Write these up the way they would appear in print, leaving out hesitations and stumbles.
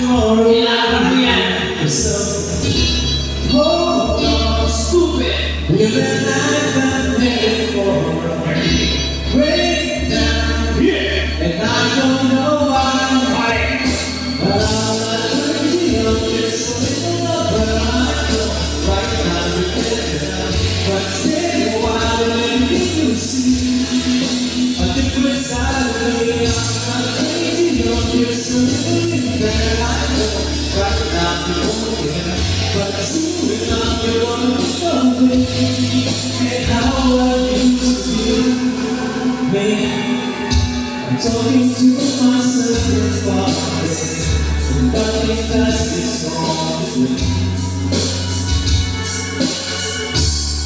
Kailangan mo yan. Hold on, stupid. We've been headed for a breakdown. Yeah. And I don't know why. But I'm not crazy on this one. But I know right now we're better. But stay a while and you see a different side of me. I'm not crazy on this one. But I know right now we're better. But soon enough you're gonna know me. And how I used to feel, man. I'm talking to myself in far. Nobody does this all the way.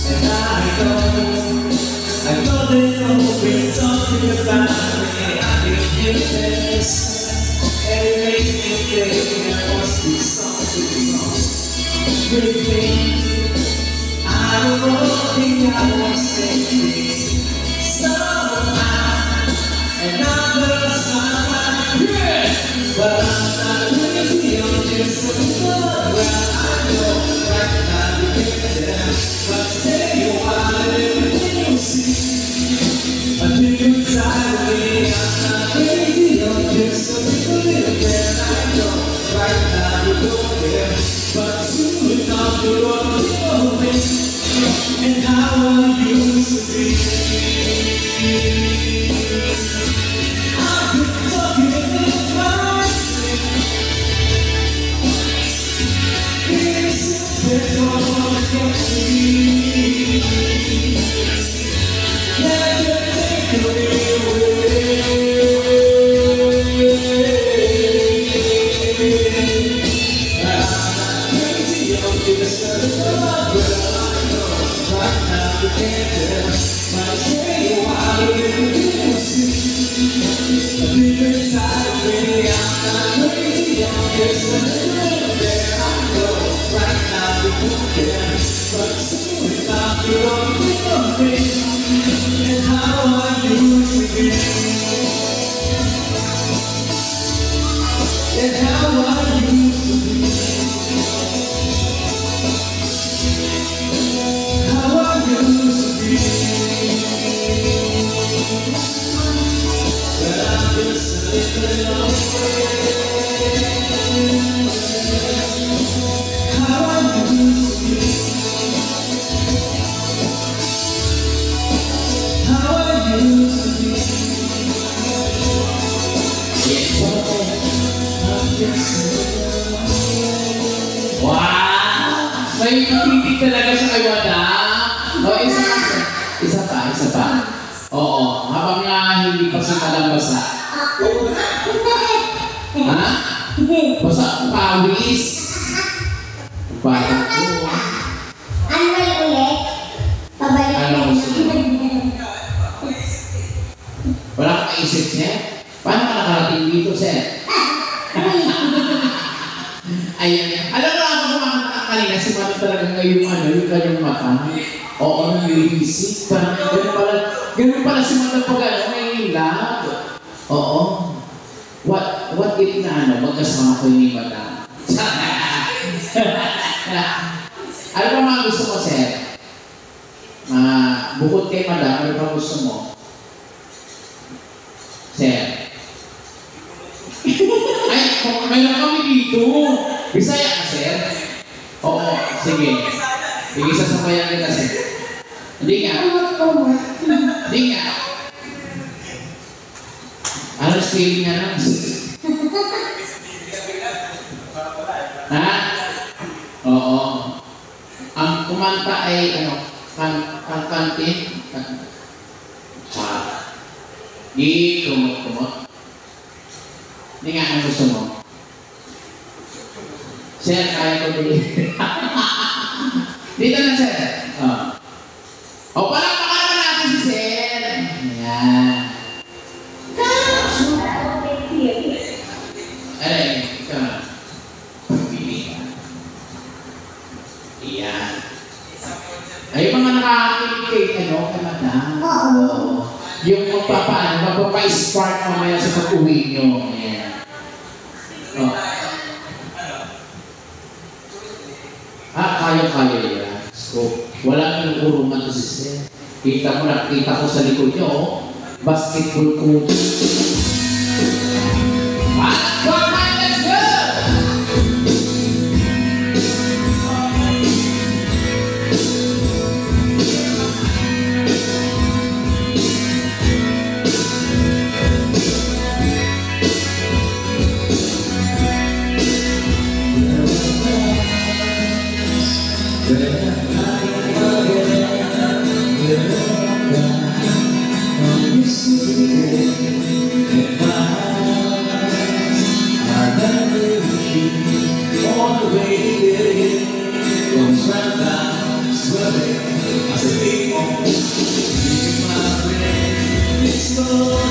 And I know they know we're talking about me. I can hear this, and it makes me think there must be something wrong with me. I don't know, I was thinking somehow, and I'm just not here. But I'm not crazy on this one. I know right now you can't tell. But stay a while and everything you'll see a different side of me. I'm not crazy on this one. And I know right now you don't care. But soon enough you're gonna know me. And how I used to be. I've been talking in my sleep. It's all I can see. Let you take me away. I'm not crazy on this one, but I know right now you can't tell. But stay a while and you'll see a different side of me. I'm not crazy on this one, yeah, I know right now you don't care. But soon enough you're gonna think of me and how I used to be, and how I used to be, how I used to be. But I'm just a little away. How I used to be, how I used to be. I'm just a little away. Wow! May titig talaga siya kay Wada. O, isa pa. Oo, habang nga hindi pa siya kalabasa. Ha? Basta pawis. Bakit po? Ano ba yung ulit? Pabalik Ano gusto mo? Wala kang maisip niya? Paano ka nakarating dito, sir? Ayan. Alam mo ako kumakanta ka kanina, si Mami talaga ngayon yung kanyang mata. Oo, nag-iisip. Parang ganun pala si Mami pag may love. Oo. What if na magkasama ko yung Mata? Ano ba mga gusto mo, sir? Bukod kay Madam, ano ba gusto mo? Sir? Ay, mayroon kami dito. Bisaya ka, sir? Oo, sige. Sige, sasabayan kita, sir. Hindi nga. Hindi nga. Ano feeling nga lang? Ha? Oo. Ang kumanta ay, kantin? Di, kumot. Hindi nga, ano gusto mo? Sir, kaya ko din. Dito na, sir. O, palakpakan naman natin si sir. Ayan. Ayan, ikaw na. Pili ka. Ayan. Ay, mga nakakakilig kay Madam. Oo. Yung magpapa-spark mamaya sa pag-uwi nyo. Ayan. Nakita ko sa likod nyo, oh. Basketball court. Let's go!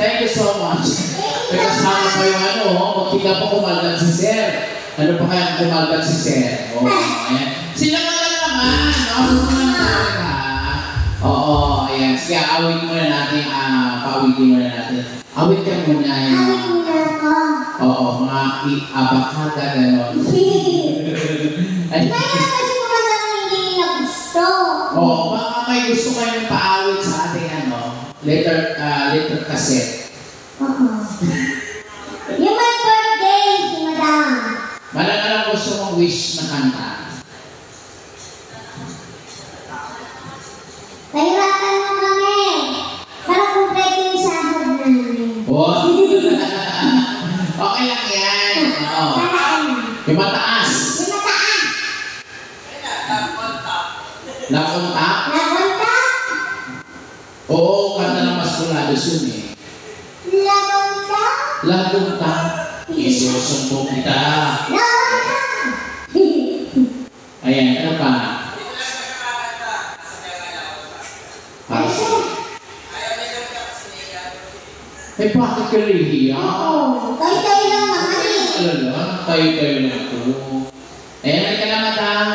Thank you so much. May kasama pa yung ano, magkita pa kumalgan si Sir. Ano pa kaya kumalgan si Sir? Oo, ayan. Sila ka lang naman, Oo, ayan. Sige, awit muna natin, pauwitin muna natin. Awit ka muna yan. Awit muna ako. Oo, mga abakata, gano'n. Kaya kasi mga sana hindi nila gusto. Oo, baka may gusto kayong paawit sa ating letter cassette. Oo. Yung my birthday, si Madam. Malang gusto mong wish na kanta. Pahirapan mo kami. Para kumpleto yung sahod namin. Oh. Okay lang yan. Oo. Yung mataas. Yung mataas. Lakonta? Lagonta. Oo, kanta ng Masculados yun eh. Lagonta. Lakonta. Isusumpong kita. Lagonta. Ayan, ano pa? Para sa kahihiya. Oo. Tayo-tayo lang naman eh. Alala, tayo-tayo lang po. Eh, halika na, madam.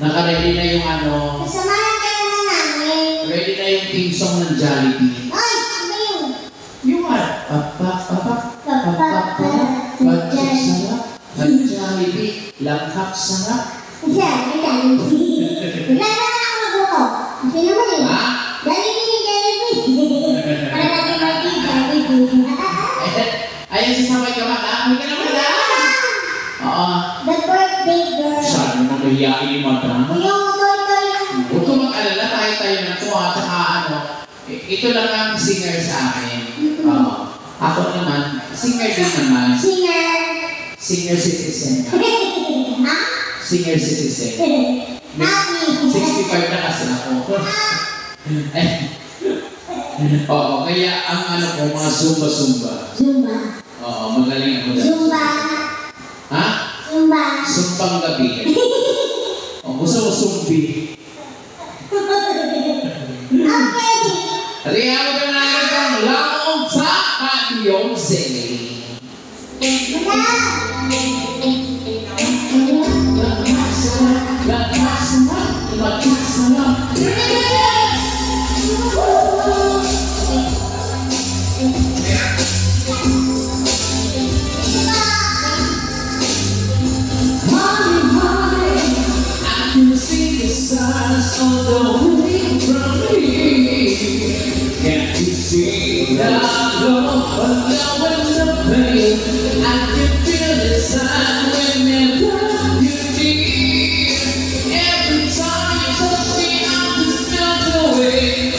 Naka-ready na yung ano. Kasamahan ka naman namin. Ready na yung team song ng Jollibee. Ay, ano yun? Yung ano? Batik sarap. Ang Jollibee. Langhap sarap. Isa, may Jollibee. Wala na ako magluto. Kasi naman eh. Ha? Jollibee. Para natin maging Jollibee. Ayan, sasabay ka, madam. Halika na, madam. Oo. The birthday girl. Sabi mo, mahihain ni madam. Yung toy-toy lang. Huwag ko mag-alala, tayo-tayo na ito. At saka ano, ito lang ang singer sa akin. Oo. Ako naman, singer din naman. Singer. Senior citizen. Ha? Senior citizen. Happy. 65 na kasi ako. Oo, kaya ang ano ko, mga zumba-zumba. Zumba. Oo, magaling ako dyan. Zumba. Ha? Zumba. Sumpang gabi. O, gusto mo sumbi. Okay. Halika mo ka na kang laong sa Beyonce. Can't you see the love of love and the pain? I can feel the sun whenever you need. Every time you touch me, I just melt away.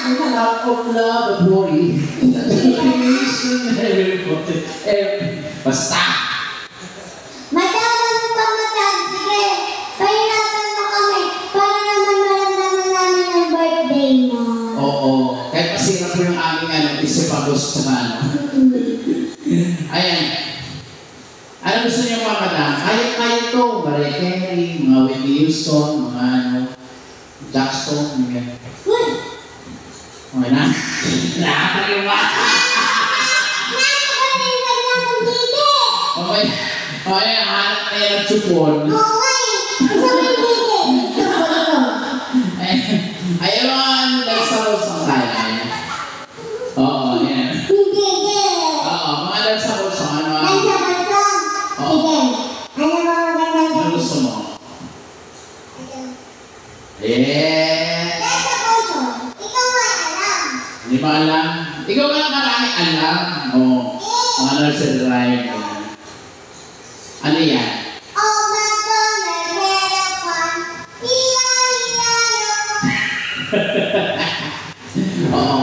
Love of love of worry. Basta. Madama mo pa matan. Sige, pahirapan mo kami para naman maramdaman namin ang birthday mo. Oo. Kahit masira po yung aming isipagos sa Ayan. Ano gusto niyo mga madam? Kaya to. Mariah Carey, mga Whitney Houston, mga Jackson, mga Uy! okay na? Nakakaliwa! Nakakalimutan na akong dito. Okay. Okay, hanap na yan ang tsupon. Oo nga eh. Gusto mo yung dito. Ayan mga nagsaros ng kaya. Oo, yan. Hindi. Oo, mga nagsaros ng ano. Nasa balsong. Sige. Ano mo magandang Ano gusto mo? Yeah! Nasa balsong. Ikaw nga alam. Hindi ba alam? Ikaw ba marami alam? Oo. Mga nursery rhyme. Ano yan? Oh, McDonald, meron kang Oo.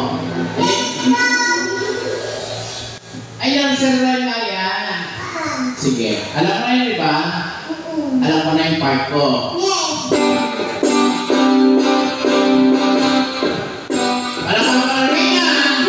Ay, nursery rhyme nga yan. Sige. Alam mo na yun, di ba? Alam mo na yung part ko. Yes. Alam mo na rin yan!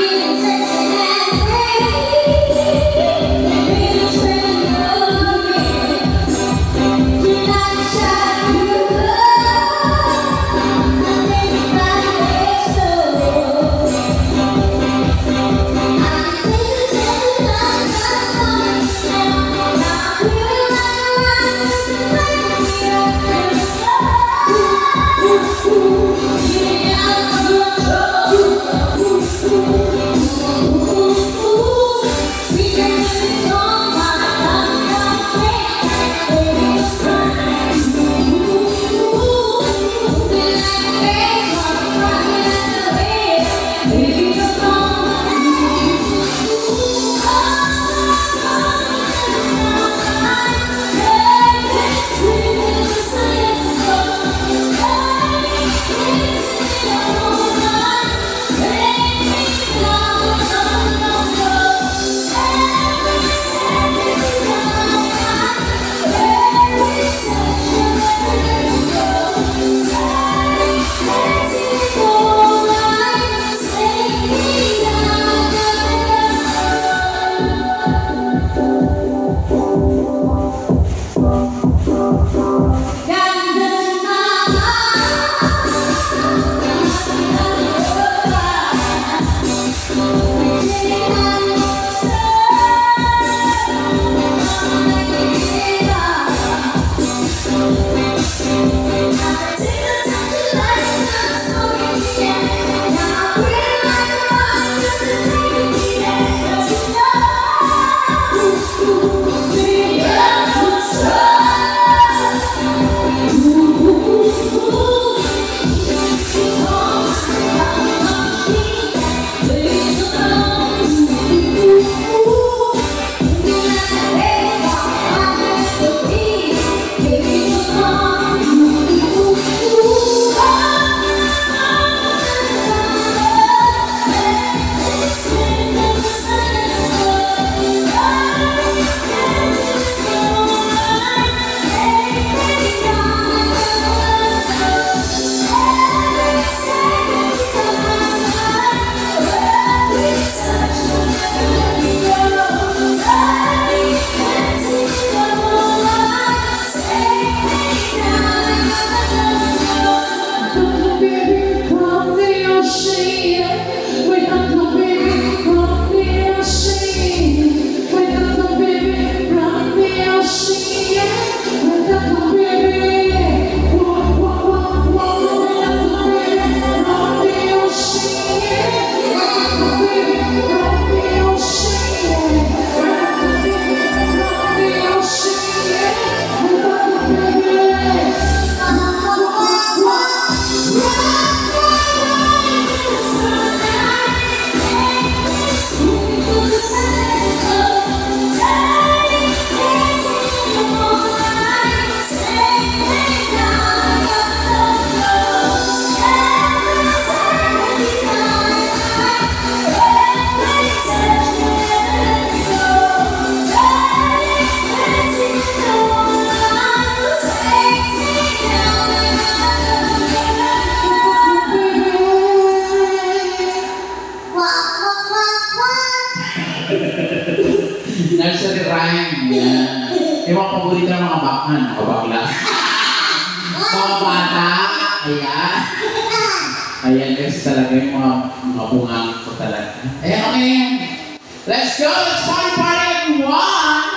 Nursery rhyme. Yan. Yung mga paborito ng mga bakman, mga bakla. Mga bata. Ayan. Ayan kasi talaga yung mga bungang ko talaga. Ayan, okay. Let's go! Let's party everyone!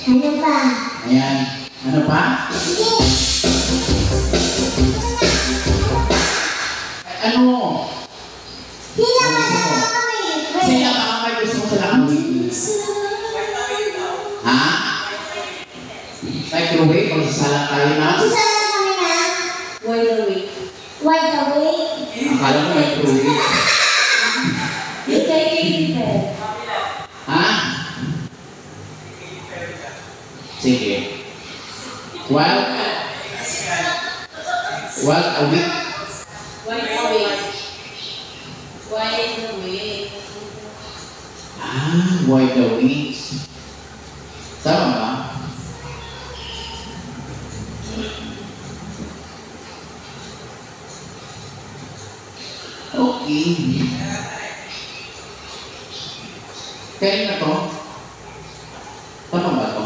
Ano pa? Ayan. Ano pa? Ano? Sila ka na kami. Sila ka may gusto mo sila kami. Ha? Microwave? Pagsasala tayo na? Sisala kami na. Wide awake. Wide awake. Akala mo microwave. Ikay-ibig. Ha? Sige. Well, a week. Wide awake. Wide awake. Wide awake. Tama ba? Okay. Kaya na to? Tama ba to?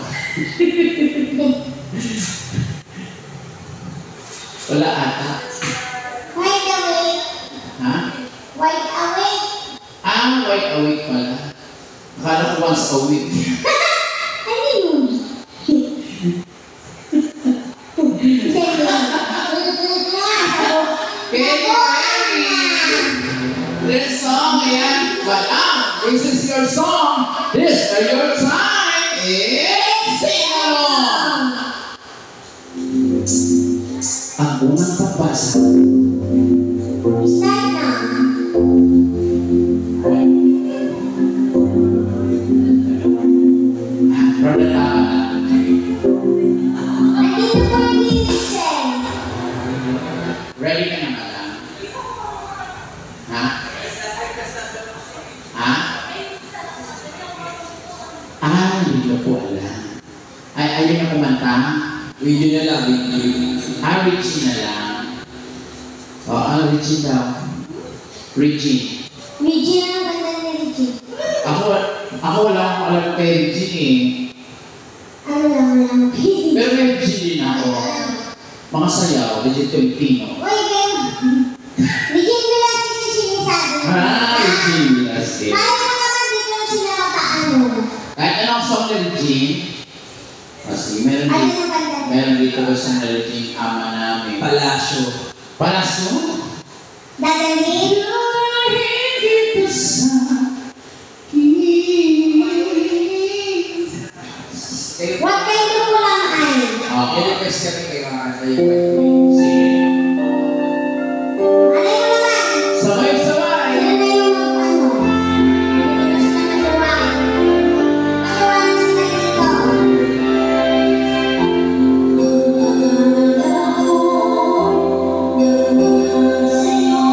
Wala ata. Wide awake. Ha? Wide awake. Ah, wide awake pala. Akala ko once a week. Ano yun? This song, yan. Wala. This is your song. This is your time. Sing along. Ang unang pagbasa. Start na. From the top. Nandito po yung lyrics eh. Ready ka na ba? Ha? Ha? Ah, hindi ko po alam. Ay, ayun na kumanta. Video na lang, video. Ah, Richie na lang. Oo, Richie daw. Richie. Reggie na ang ganda ni Reggie. Ako wala akong alam kay Richie eh. Ano lang, wala mo. Pero may Richie din ako. Mga sayaw, Richie Tolentino. Uy, Ben. Reggie Velasquez yung sinisabi mo. Ah, Richie Velasquez. Kaya mo naman dito yung sila mapaano. Kahit anong song ni Richie? Kasi meron Ano dito. yung ganda? Meron dito ko sa Richie, ama namin. Palasyo. Palasyo? Dadalhin. Huwag kayo tumulangan. I-request kami kayo mga Sige. Alay mo naman. Sabay-sabay! Sila na yung ano. Hindi na sila nagawa. Nagawa na sila dito. Sa'yo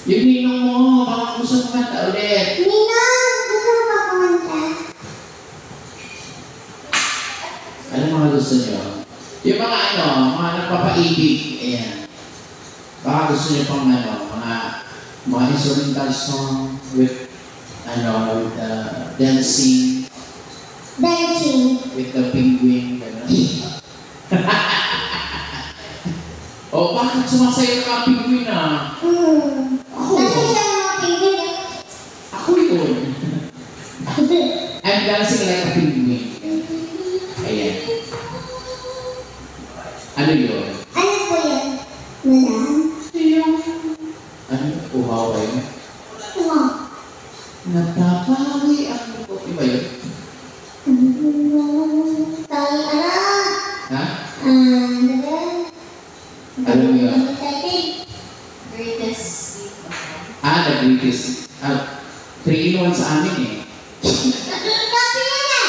Yung ninong mo, baka gusto kumanta ulit. Ninang, gusto mo ba kumanta? Ano mga gusto nyo? Yung mga mga nagpapaibig, ayan. Baka gusto nyo pang mga instrumental song with, with dancing. Dancing. With the penguin, gano'n. Oh, bakit sumasayo ka penguin Ako. Kasi siya mga penguin eh. Ako yun. I'm dancing like a penguin. Ayan. Ano yun? Ano po yan? Nalang? Ano? Uhaw eh? Wow. Natapawi ako ko. Iba yun? Tayo, Ha? Ano mo yun? Greatest. The greatest. 3-in-1 sa amin eh. Copy na na!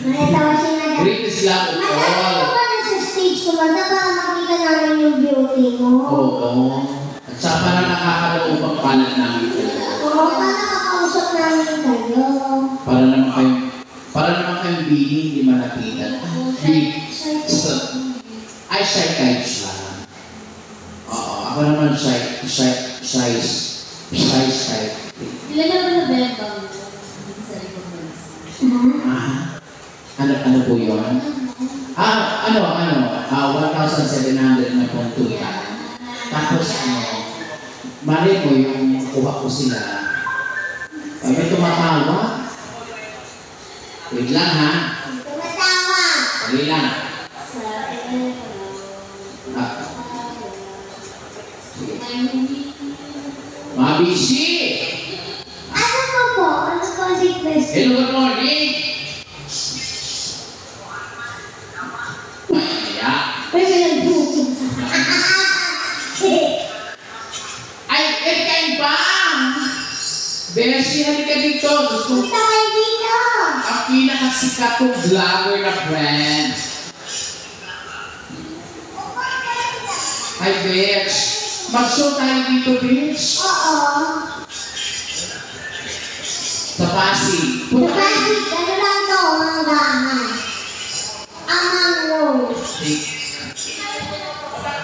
Nakitawa si Madam. Greatest love of Madam, ito all. ba na sa stage kumanta para makita namin yung beauty mo? Oo. At saka para nakakalaog ang palat namin kayo. Oo, para makausap namin kayo. Para naman kayong hindi malapitan. Ay, shy types lang. Oo, ako naman shy type. Ilan na ba na bentang sa likod mo? Ano po yun? 1,700 na pong tuta. Tapos mali mo yung kuha ko sila. May tumatawa. Wait lang ha. Tumatawa. Dali lang. Mabisi! Ano po? Ano po ang request? Hello, good morning! Pwede lang beauty. Ay, kain pa! Beshi, halika dito. Gusto Punta kayo dito. ang pinakasikat kong vlogger na friend. Hi, Besh. Mag-show tayo dito, Besh. Oo. Sa Pasig. Punta tayo. Kasi ano lang to, manggahan. Amang road.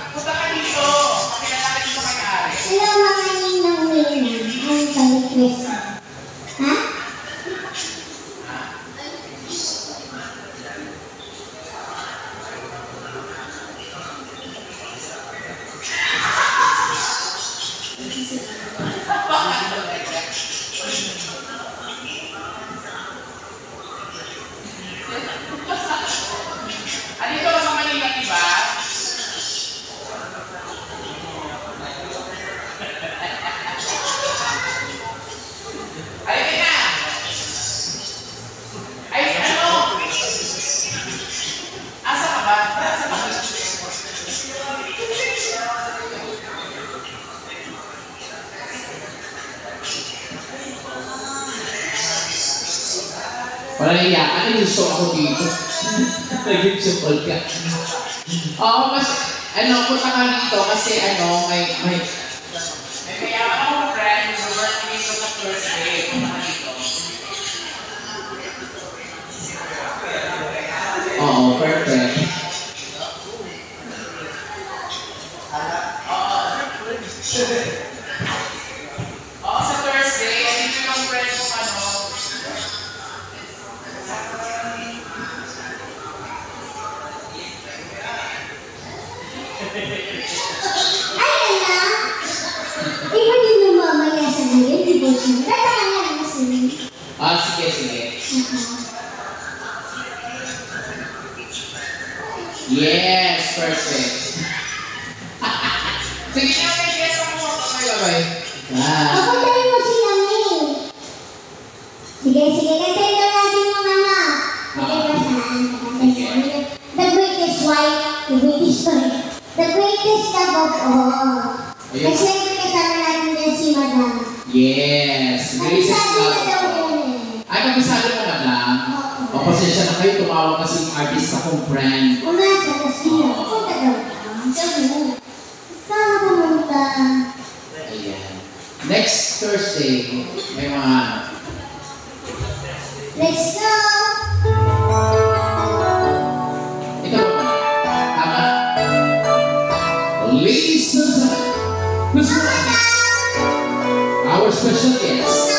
Punta ka dito. Pakilala ka dito may-ari. Sila mga ninang-ninang. Ano pa request? Ha? Andito ka sa Manila, diba? Ay, na! Ay, ano? Asa ka ba? Asa ka ba? Wala niya, ano yung show ako dito? Nag-YouTube ka. Oo, mas, punta ka dito kasi may kayaman akong friend who work dito sa Thursday. Punta ka dito. Oo, perfect. Oo, sa Thursday, dito yung friend ko Ay, na. Iba din yung mamaya sa ngayon. Di ba siya? Tatanga lang kasi. sige. Yes, perfect. Sige na, may guess ako. Bye-bye. Ako tayo mo sila ngayon. Sige. Kantayin daw natin yung ano. The greatest wife. The greatest wife. The greatest love of all. Ayun. At syempre kasama natin yan si Madam. Yes, greatest Sabi love na daw of all. yun eh. Ay, kabisado mo ba na? O, pasensya na kayo, tumawag kasi yung artist akong friend. Umasa na siya. Punta daw. Sabi mo. Sana ko mo Next Thursday, may mga Let's go! ito ba? Tama? Ladies and gentlemen, let's go. Our special guest.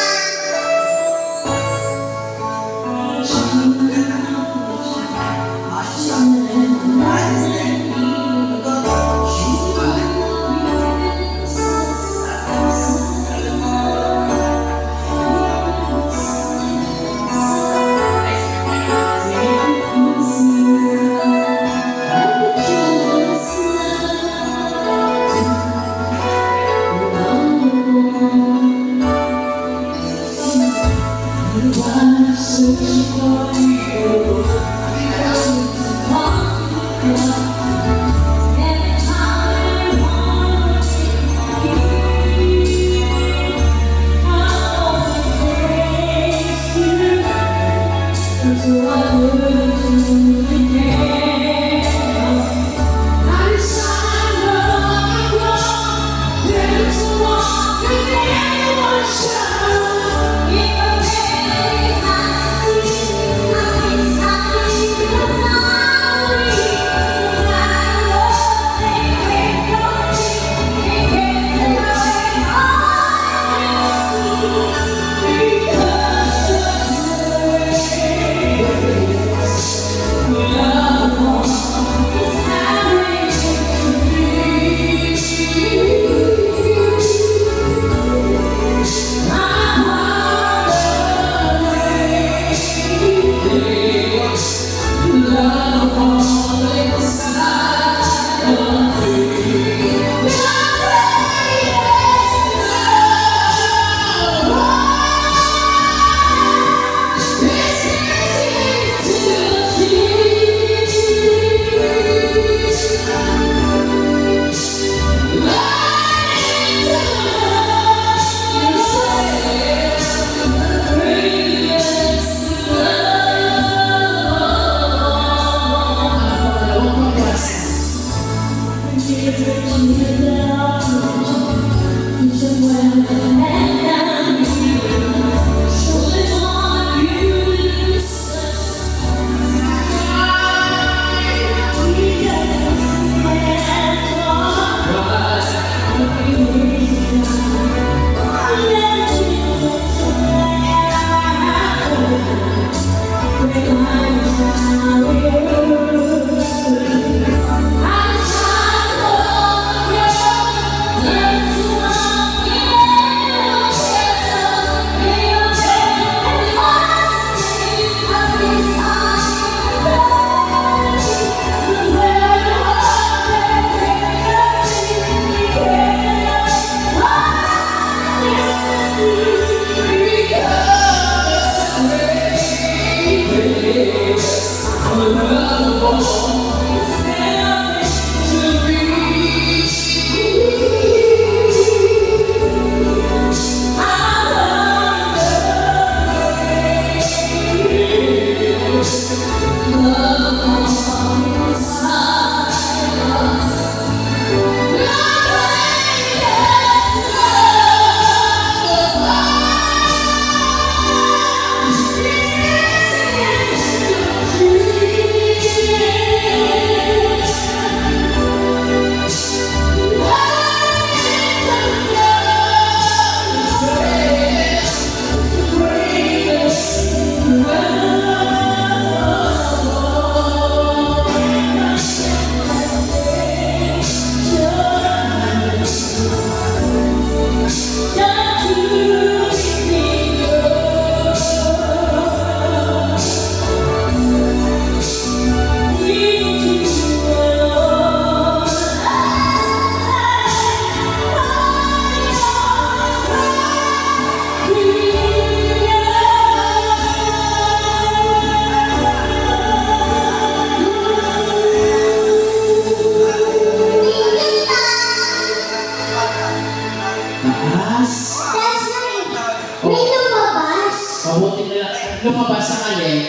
lumabas ang alin?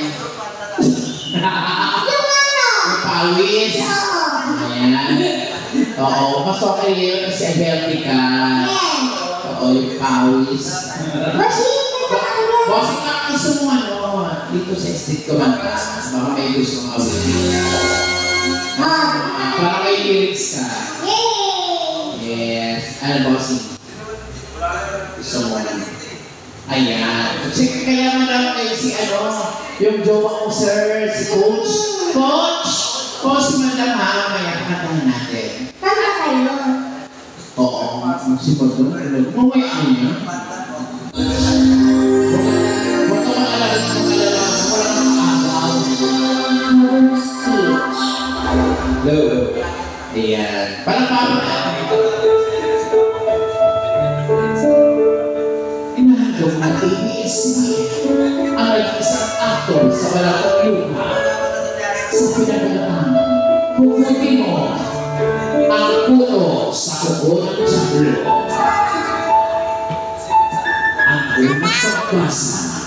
Yung ano? Yung pawis. Oo. Ayan. Oo, mas okay yun kasi healthy ka. Yes. Oo. Oo, yung pawis. Bossing, nagkakaroon. Bossing ka gusto mo ano, dito sa street ko man ka. Baka may gusto mo para may lyrics ka. Yay! Yes. Ano, bossing? Gusto mo na. Ayan. Check kaya mo lang kayo si ano, yung jowa ko sir, si Coach. Coach! Coach, madam ha, maya kantahan natin. Kanta kayo. Oo, si Madam. Mamaya ano niya? Huwag ka maalala ng malala. Walang makakagaw. Stitch. Hello. Ayan. Parang paano natin. Inahandog ng ABS-CBN ang nag-isang actor sa Balakang Lupa sa pinagalaan. Puputin mo ang puto sa kuko ng Diablo. Ang unang pagbasa